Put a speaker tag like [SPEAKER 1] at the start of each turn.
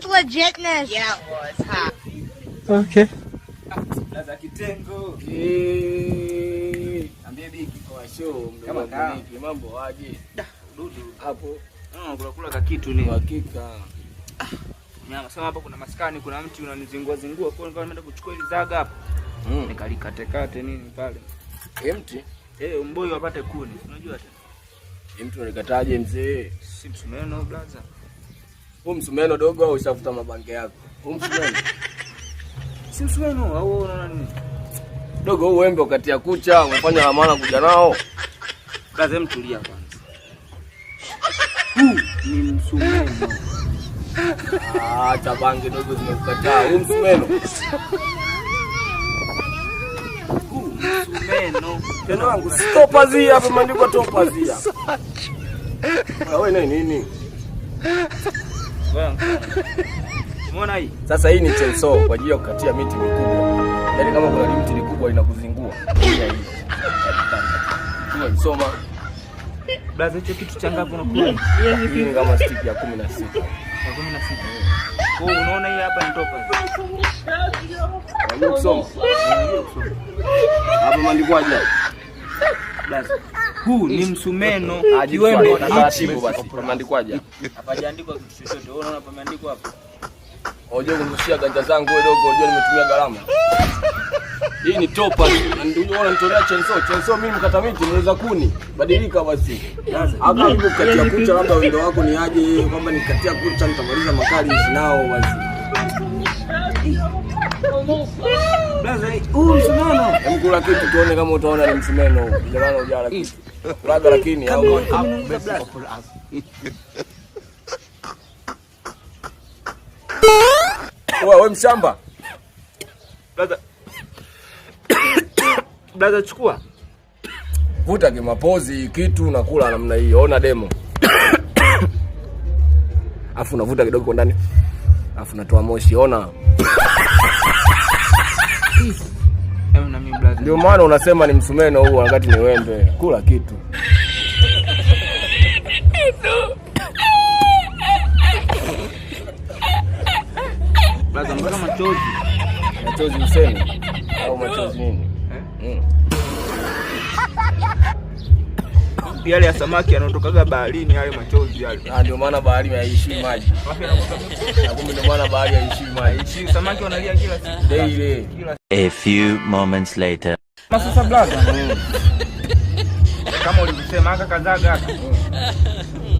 [SPEAKER 1] was legitness.
[SPEAKER 2] Yeah, it was. Ha.
[SPEAKER 3] Okay.
[SPEAKER 4] Laza kitengo. Ambie bigi kwa show. Kama mambo waje. Dudu hapo. Kula kakitu ni hakika. Nyama sema hapa kuna maskani, kuna mti unanizingua zingua, kwa nini naenda kuchukua ile zaga hapo. Nikalikate kate nini pale.
[SPEAKER 3] Mti?
[SPEAKER 4] Mboi wapate kuni. Unajua tena.
[SPEAKER 3] Mtu ulikataje mzee?
[SPEAKER 4] Si msumeno blaza.
[SPEAKER 3] Huu msumeno dogo au ushafuta mabange yako? Huu msumeno.
[SPEAKER 4] Si msumeno au unaona nini?
[SPEAKER 3] Dogo huu wembe wakati ya kucha umefanya la maana kuja nao.
[SPEAKER 4] Blaza mtulia kwanza. Huu ni msumeno.
[SPEAKER 3] Tabange dogo zimekukataa. Huu msumeno.
[SPEAKER 4] Msumeno.
[SPEAKER 3] Tena wangu stopazia hapa maandiko topazia. Wewe nini?
[SPEAKER 4] Umeona hii?
[SPEAKER 3] Sasa hii ni chainsaw kwa ajili ya kukatia miti mikubwa. Yaani kama kuna miti mikubwa inakuzingua. Hii. Soma.
[SPEAKER 4] Blaza hicho kitu cha ngapi unakuwa?
[SPEAKER 3] Hii ni kama stick ya 16.
[SPEAKER 4] Ya 16. Unaona hii hapa ni topa.
[SPEAKER 3] Unajua kusoma? Hapo maandikwaje?
[SPEAKER 4] Blaza. Huu ni msumeno.
[SPEAKER 3] Kiwembe taratibu basi. Maandikwaje?
[SPEAKER 4] Hapa hajaandikwa kitu chochote. Wewe unaona pameandikwa hapa.
[SPEAKER 3] Unajua kunishia ganja zangu wewe dogo, unajua nimetumia gharama. Hii ni topa. Ndio unaona nitolea chainsaw mimi mkata miti naweza kuni. Badilika basi. Hapa hivyo katia kucha labda wendo wako ni aje kwamba nikatia kucha nitamaliza makali nao basi.
[SPEAKER 4] Blaza huu msumeno.
[SPEAKER 3] Hebu kula kitu tuone kama utaona ni msumeno. Jamani ujala kitu. Kulaga lakini au blaza. Wewe mshamba.
[SPEAKER 4] Blaza chukua.
[SPEAKER 3] Vuta kimapozi kitu unakula namna hii. Ona demo. Afu unavuta kidogo kwa ndani. Afu unatoa moshi. Ona. Ndio maana unasema ni msumeno huu wakati ni wembe. Kula kitu.
[SPEAKER 4] Blaza mbona machozi?
[SPEAKER 3] Machozi useni au machozi nini?
[SPEAKER 4] Yale ya samaki yanayotokaga baharini yale machozi yale.
[SPEAKER 3] Ndio maana bahari haishi maji. Kumbe ndio maana bahari haishi maji.
[SPEAKER 4] Samaki wanalia kila siku.
[SPEAKER 3] Daily.
[SPEAKER 5] A few moments later.
[SPEAKER 4] Sasa blaza. Kama ulivyosema aka kazaga aka.